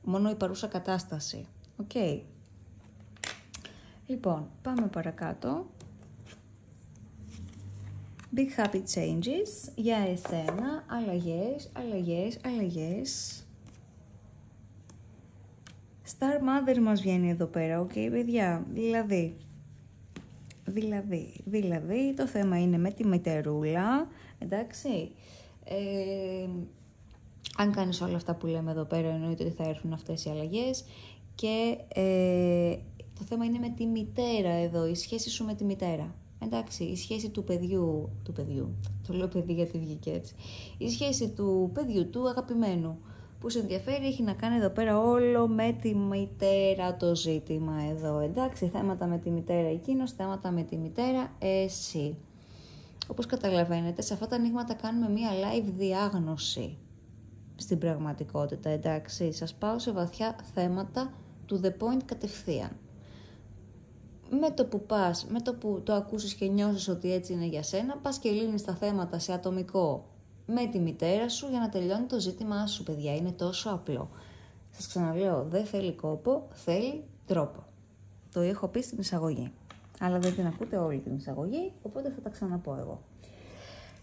μόνο η παρούσα κατάσταση. Οκ. Λοιπόν, πάμε παρακάτω. Big happy changes για εσένα, αλλαγές. Star Mother μας βγαίνει εδώ πέρα, οκ, παιδιά, δηλαδή, το θέμα είναι με τη μητερούλα, εντάξει, αν κάνεις όλα αυτά που λέμε εδώ πέρα, εννοείται ότι θα έρθουν αυτές οι αλλαγές και το θέμα είναι με τη μητέρα εδώ, η σχέση σου με τη μητέρα. Εντάξει, η σχέση του παιδιού, το λέω παιδί γιατί βγήκε έτσι, η σχέση του παιδιού, του αγαπημένου, που σε ενδιαφέρει, έχει να κάνει εδώ πέρα όλο με τη μητέρα το ζήτημα εδώ, εντάξει, θέματα με τη μητέρα εκείνος, θέματα με τη μητέρα εσύ. Όπως καταλαβαίνετε, σε αυτά τα ανοίγματα κάνουμε μία live διάγνωση στην πραγματικότητα, εντάξει, σας πάω σε βαθιά θέματα to the point κατευθείαν. Με το που πας, με το που το ακούσεις και νιώσεις ότι έτσι είναι για σένα, πας και λύνεις τα θέματα σε ατομικό με τη μητέρα σου για να τελειώνει το ζήτημά σου, παιδιά. Είναι τόσο απλό. Σας ξαναλέω, δεν θέλει κόπο, θέλει τρόπο. Το έχω πει στην εισαγωγή. Αλλά δεν την ακούτε όλη την εισαγωγή, οπότε θα τα ξαναπώ εγώ.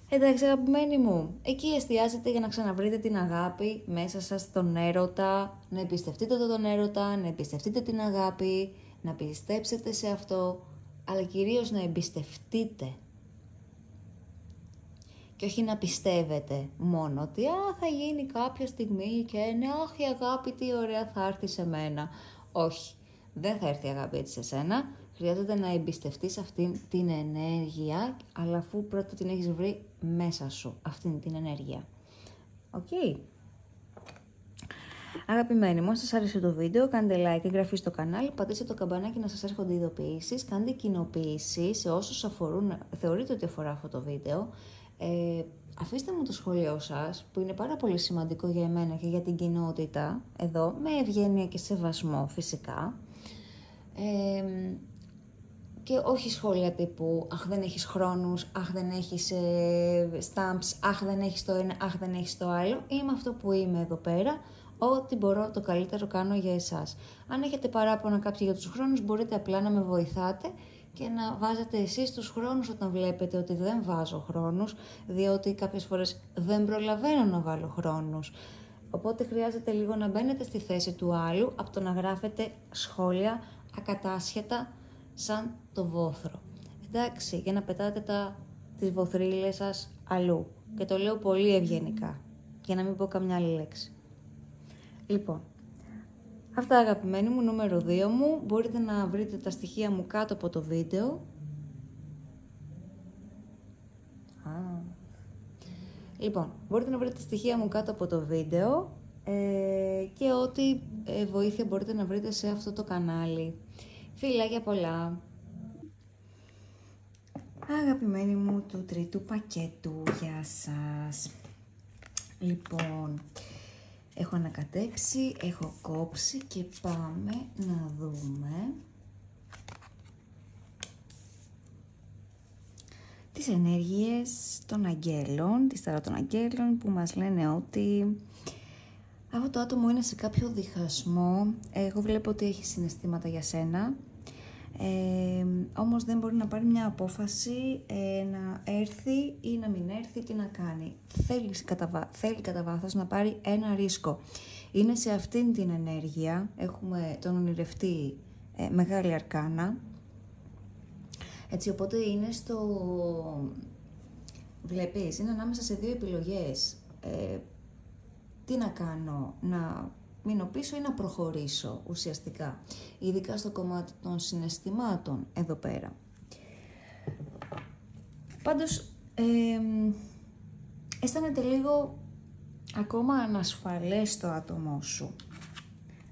Εντάξει, αγαπημένοι μου, εκεί εστιάζετε για να ξαναβρείτε την αγάπη μέσα σας, τον έρωτα, να εμπιστευτείτε τον έρωτα, να εμπιστευτείτε την αγάπη, να πιστέψετε σε αυτό, αλλά κυρίως να εμπιστευτείτε. Και όχι να πιστεύετε μόνο ότι θα γίνει κάποια στιγμή και ναι, αχ η αγάπη τι ωραία θα έρθει σε μένα. Όχι, δεν θα έρθει η αγάπη έτσι σε σένα. Χρειάζεται να εμπιστευτείς αυτήν την ενέργεια, αλλά αφού πρώτα την έχεις βρει μέσα σου, αυτήν την ενέργεια. Οκ. Αγαπημένοι μου, αν σας άρεσε το βίντεο, κάντε like, εγγραφή στο κανάλι, πατήστε το καμπανάκι να σας έρχονται ειδοποιήσεις, κάντε κοινοποίηση σε όσους θεωρείτε ότι αφορά αυτό το βίντεο. Αφήστε μου το σχόλιο σας, που είναι πάρα πολύ σημαντικό για εμένα και για την κοινότητα, εδώ, με ευγένεια και σεβασμό φυσικά. Και όχι σχόλια τύπου «Αχ, δεν έχεις χρόνους», «Αχ, δεν έχεις stamps», «Αχ, δεν έχεις το ένα», «Αχ, δεν έχεις το άλλο». Είμαι αυτό που είμαι εδώ πέρα. Ό,τι μπορώ το καλύτερο κάνω για εσάς. Αν έχετε παράπονα κάποιοι για τους χρόνους, μπορείτε απλά να με βοηθάτε και να βάζετε εσείς τους χρόνους όταν βλέπετε ότι δεν βάζω χρόνους, διότι κάποιες φορές δεν προλαβαίνω να βάλω χρόνους. Οπότε χρειάζεται λίγο να μπαίνετε στη θέση του άλλου, από το να γράφετε σχόλια ακατάσχετα σαν το βόθρο. Εντάξει, για να πετάτε τις βοθρίλες σας αλλού. Και το λέω πολύ ευγενικά, για να μην πω καμιά άλλη λέξη. Λοιπόν, αυτά αγαπημένοι μου, νούμερο 2 μου. Μπορείτε να βρείτε τα στοιχεία μου κάτω από το βίντεο. Λοιπόν, μπορείτε να βρείτε τα στοιχεία μου κάτω από το βίντεο και ό,τι βοήθεια μπορείτε να βρείτε σε αυτό το κανάλι. Φιλάκια πολλά. Αγαπημένοι μου του τρίτου πακέτου, γεια σας. Λοιπόν, έχω ανακατέψει, έχω κόψει και πάμε να δούμε τις ενέργειες των αγγέλων, της ταρά των αγγέλων που μας λένε ότι αυτό το άτομο είναι σε κάποιο διχασμό. Εγώ βλέπω ότι έχει συναισθήματα για σένα. Όμως δεν μπορεί να πάρει μια απόφαση να έρθει ή να μην έρθει, τι να κάνει. Θέλει κατά βάθος να πάρει ένα ρίσκο. Είναι σε αυτήν την ενέργεια, έχουμε τον ονειρευτή μεγάλη αρκάνα, έτσι, οπότε είναι βλέπεις, είναι ανάμεσα σε δύο επιλογές. Τι να κάνω, να μείνω πίσω ή να προχωρήσω ουσιαστικά, ειδικά στο κομμάτι των συναισθημάτων εδώ πέρα. Πάντως, αισθάνεται λίγο ακόμα ανασφαλές το άτομό σου.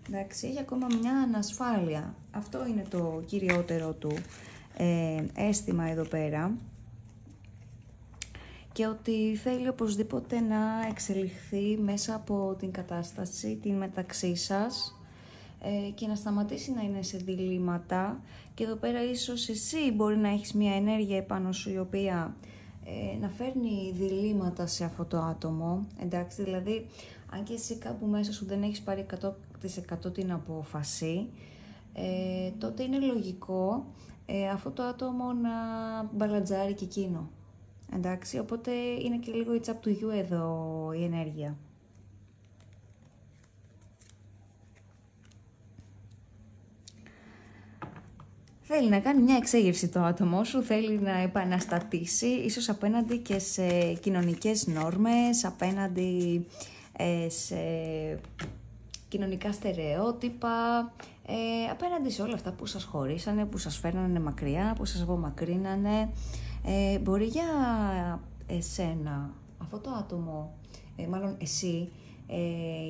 Εντάξει, έχει ακόμα μια ανασφάλεια. Αυτό είναι το κυριότερο του αίσθημα εδώ πέρα. Και ότι θέλει οπωσδήποτε να εξελιχθεί μέσα από την κατάσταση, την μεταξύ σας, και να σταματήσει να είναι σε διλήμματα. Και εδώ πέρα ίσως εσύ μπορεί να έχεις μια ενέργεια επάνω σου η οποία να φέρνει διλήμματα σε αυτό το άτομο. Εντάξει, δηλαδή αν και εσύ κάπου μέσα σου δεν έχεις πάρει 100% την απόφαση, τότε είναι λογικό αυτό το άτομο να μπαλατζάρει και εκείνο. Εντάξει, οπότε είναι και λίγο it's up to you εδώ η ενέργεια. Θέλει να κάνει μια εξέγερση το άτομο σου, θέλει να επαναστατήσει, ίσως απέναντι και σε κοινωνικές νόρμες, απέναντι σε κοινωνικά στερεότυπα, απέναντι σε όλα αυτά που σας χωρίσανε, που σας φέρνανε μακριά, που σας απομακρύνανε. Μπορεί για εσένα, αυτό το άτομο, μάλλον εσύ,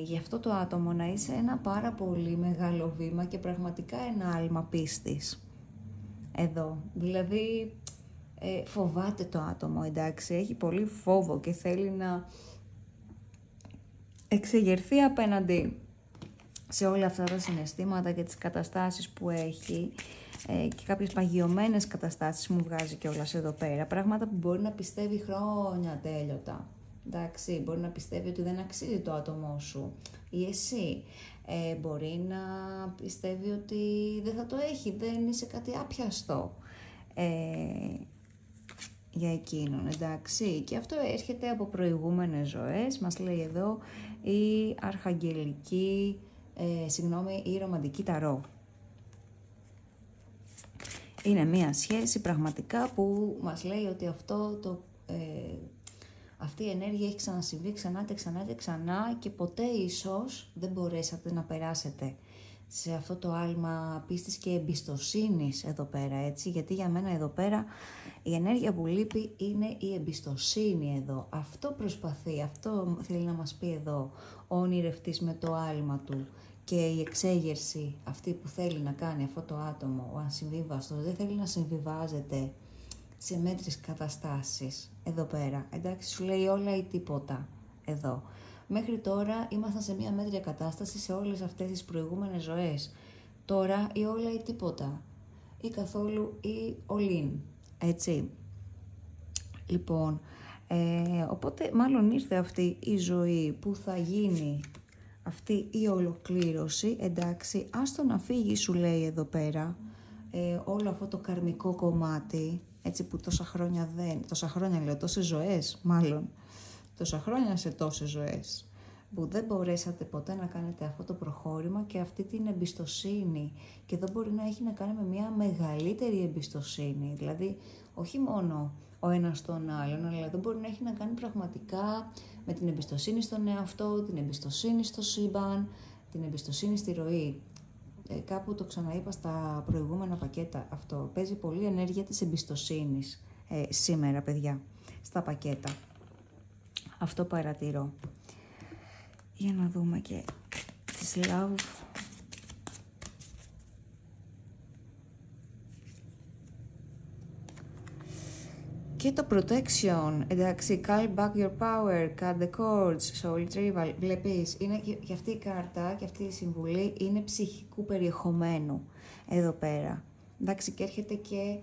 για αυτό το άτομο να είσαι ένα πάρα πολύ μεγάλο βήμα και πραγματικά ένα άλμα πίστης. Εδώ, δηλαδή φοβάται το άτομο, εντάξει, έχει πολύ φόβο και θέλει να εξεγερθεί απέναντι σε όλα αυτά τα συναισθήματα και τις καταστάσεις που έχει, και κάποιες παγιωμένες καταστάσεις μου βγάζει κιόλας εδώ πέρα, πράγματα που μπορεί να πιστεύει χρόνια τέλειωτα. Εντάξει, μπορεί να πιστεύει ότι δεν αξίζει το άτομό σου ή εσύ. Μπορεί να πιστεύει ότι δεν θα το έχει, δεν είσαι κάτι άπιαστο για εκείνον, εντάξει. Και αυτό έρχεται από προηγούμενες ζωές, μας λέει εδώ η αρχαγγελική, η ρομαντική ταρό. Είναι μία σχέση πραγματικά που μας λέει ότι αυτή η ενέργεια έχει ξανασυμβεί ξανά και ποτέ ίσως δεν μπορέσατε να περάσετε σε αυτό το άλμα πίστης και εμπιστοσύνης εδώ πέρα, έτσι, γιατί για μένα εδώ πέρα η ενέργεια που λείπει είναι η εμπιστοσύνη εδώ. Αυτό προσπαθεί, αυτό θέλει να μας πει εδώ ο ονειρευτής με το άλμα του. Και η εξέγερση αυτή που θέλει να κάνει αυτό το άτομο, ο ασυμβίβαστος, δεν θέλει να συμβιβάζεται σε μέτρες καταστάσεις εδώ πέρα. Εντάξει, σου λέει όλα ή τίποτα εδώ. Μέχρι τώρα ήμασταν σε μια μέτρια κατάσταση σε όλες αυτές τις προηγούμενες ζωές. Τώρα ή όλα ή τίποτα. Ή καθόλου ή all in. Έτσι. Λοιπόν, οπότε μάλλον ήρθε αυτή η ζωή που θα γίνει αυτή η ολοκλήρωση, εντάξει, άστο να φύγει, σου λέει εδώ πέρα, όλο αυτό το καρμικό κομμάτι, έτσι, που τόσα χρόνια λέω, τόσες ζωές μάλλον, τόσα χρόνια σε τόσες ζωές, που δεν μπορέσατε ποτέ να κάνετε αυτό το προχώρημα και αυτή την εμπιστοσύνη. Και εδώ μπορεί να έχει να κάνει με μια μεγαλύτερη εμπιστοσύνη, δηλαδή όχι μόνο ο ένας τον άλλον, αλλά εδώ μπορεί να έχει να κάνει πραγματικά με την εμπιστοσύνη στον εαυτό, την εμπιστοσύνη στο σύμπαν, την εμπιστοσύνη στη ροή. Κάπου το ξαναείπα στα προηγούμενα πακέτα αυτό. Παίζει πολύ ενέργεια της εμπιστοσύνης σήμερα, παιδιά, στα πακέτα. Αυτό παρατηρώ. Για να δούμε και τις love. Και το protection, εντάξει, call back your power, cut the cords, soul retrieval, βλέπεις, είναι και αυτή η κάρτα και αυτή η συμβουλή είναι ψυχικού περιεχομένου εδώ πέρα. Εντάξει, και έρχεται και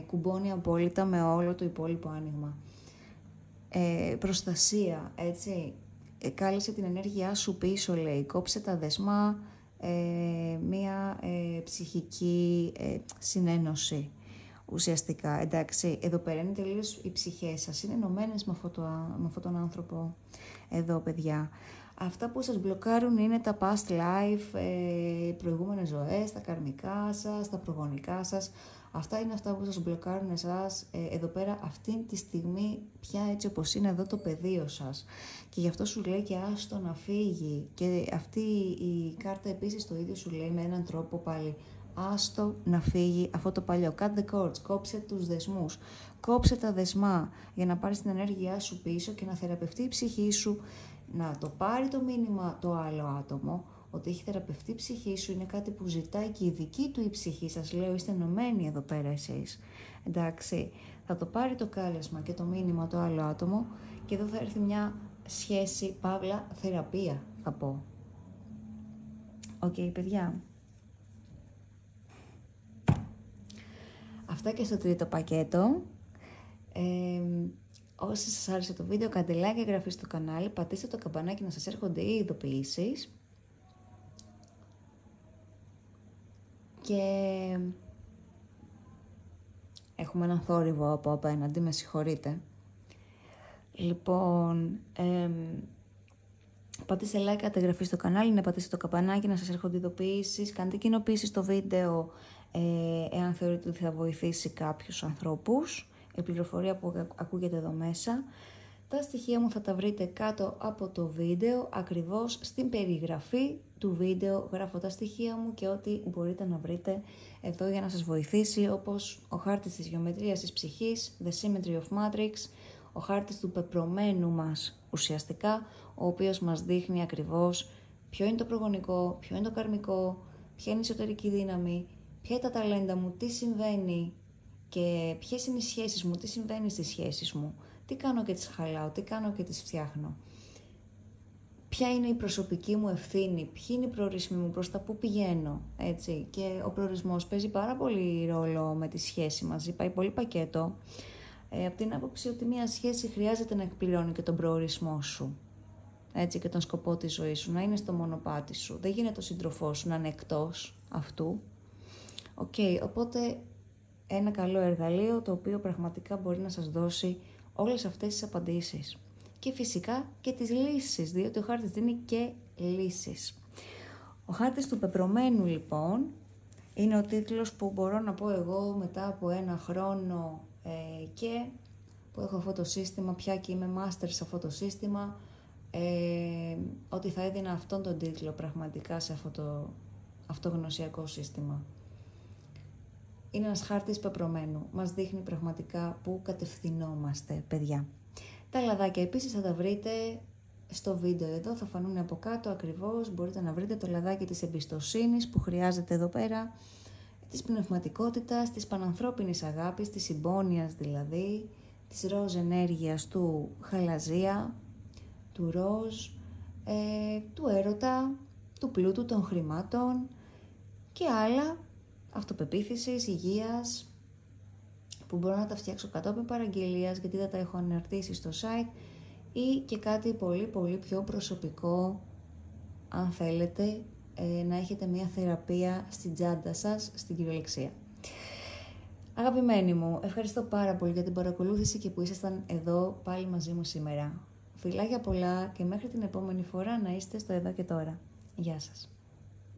κουμπώνει απόλυτα με όλο το υπόλοιπο άνοιγμα. Προστασία, έτσι, κάλεσε την ενέργειά σου πίσω, λέει, κόψε τα δεσμά, μία ψυχική συνένωση ουσιαστικά. Εντάξει, εδώ πέρα είναι τελείως οι ψυχές σας, είναι ενωμένες με αυτόν τον άνθρωπο εδώ, παιδιά. Αυτά που σας μπλοκάρουν είναι τα past life, οι προηγούμενες ζωές, τα καρμικά σας, τα προγονικά σας. Αυτά είναι αυτά που σας μπλοκάρουν εσάς εδώ πέρα αυτή τη στιγμή, πια έτσι όπως είναι εδώ το πεδίο σας. Και γι' αυτό σου λέει και άστο να φύγει. Και αυτή η κάρτα επίσης το ίδιο σου λέει με έναν τρόπο πάλι. Άστο να φύγει αυτό το παλιό. Cut the cords, κόψε τους δεσμούς. Κόψε τα δεσμά για να πάρεις την ενέργειά σου πίσω και να θεραπευτεί η ψυχή σου. Να το πάρει το μήνυμα το άλλο άτομο, ότι έχει θεραπευτεί η ψυχή σου, είναι κάτι που ζητάει και η δική του η ψυχή σας. Λέω, είστε ενωμένοι εδώ πέρα εσείς. Εντάξει, θα το πάρει το κάλεσμα και το μήνυμα το άλλο άτομο και εδώ θα έρθει μια σχέση, παύλα, θεραπεία, θα πω. Οκ, παιδιά. Αυτά και στο τρίτο πακέτο. Όσοι σας άρεσε το βίντεο, κάντε like, εγγραφή στο κανάλι, πατήστε το καμπανάκι να σας έρχονται οι ειδοποιήσεις. Και έχουμε έναν θόρυβο από απέναντι, με συγχωρείτε. Λοιπόν, πατήστε like, κάντε εγγραφή στο κανάλι, να πατήσετε το καμπανάκι να σας έρχονται ειδοποιήσεις, κάντε κοινοποίηση στο βίντεο εάν θεωρείτε ότι θα βοηθήσει κάποιους ανθρώπους. Η πληροφορία που ακούγεται εδώ μέσα. Τα στοιχεία μου θα τα βρείτε κάτω από το βίντεο, ακριβώς στην περιγραφή του βίντεο γράφω τα στοιχεία μου και ό,τι μπορείτε να βρείτε εδώ για να σας βοηθήσει, όπως ο χάρτης της γεωμετρίας της ψυχής, The Symmetry of Matrix, ο χάρτης του πεπρωμένου μας ουσιαστικά, ο οποίος μας δείχνει ακριβώς ποιο είναι το προγονικό, ποιο είναι το καρμικό, ποια είναι η εσωτερική δύναμη, ποια είναι τα ταλέντα μου, τι συμβαίνει και ποιες είναι οι σχέσεις μου, τι συμβαίνει στις σχέσεις μου, τι κάνω και τις χαλάω, τι κάνω και τις φτιάχνω. Ποια είναι η προσωπική μου ευθύνη, ποιοι είναι οι προορισμοί μου, προς τα πού πηγαίνω, έτσι. Και ο προορισμός παίζει πάρα πολύ ρόλο με τη σχέση μαζί, πάει πολύ πακέτο. Από την άποψη ότι μια σχέση χρειάζεται να εκπληρώνει και τον προορισμό σου, έτσι, και τον σκοπό της ζωής σου, να είναι στο μονοπάτι σου. Δεν γίνεται ο σύντροφός σου να είναι εκτός αυτού. Οπότε ένα καλό εργαλείο το οποίο πραγματικά μπορεί να σας δώσει όλες αυτές τις απαντήσεις. Και φυσικά και τις λύσεις, διότι ο χάρτης δίνει και λύσεις. Ο χάρτης του πεπρωμένου λοιπόν είναι ο τίτλος που μπορώ να πω εγώ μετά από ένα χρόνο και που έχω αυτό το σύστημα πια και είμαι master σε αυτό το σύστημα, ότι θα έδινα αυτόν τον τίτλο πραγματικά σε αυτό το αυτογνωσιακό σύστημα. Είναι ένας χάρτης πεπρωμένου. Μας δείχνει πραγματικά πού κατευθυνόμαστε, παιδιά. Τα λαδάκια επίσης θα τα βρείτε στο βίντεο εδώ, θα φανούν από κάτω ακριβώς. Μπορείτε να βρείτε το λαδάκι της εμπιστοσύνης που χρειάζεται εδώ πέρα, της πνευματικότητας, της πανανθρώπινης αγάπης, της συμπόνιας δηλαδή, της ροζ ενέργειας του χαλαζία, του ροζ, του έρωτα, του πλούτου, των χρημάτων και άλλα, αυτοπεποίθησης, υγείας, που μπορώ να τα φτιάξω κατόπιν παραγγελίας γιατί δεν τα έχω αναρτήσει στο site, ή και κάτι πολύ πολύ πιο προσωπικό, αν θέλετε, να έχετε μια θεραπεία στην τσάντα σας, στην κυριολεξία. Αγαπημένοι μου, ευχαριστώ πάρα πολύ για την παρακολούθηση και που ήσασταν εδώ πάλι μαζί μου σήμερα. Φιλάκια πολλά και μέχρι την επόμενη φορά να είστε στο εδώ και τώρα. Γεια σας.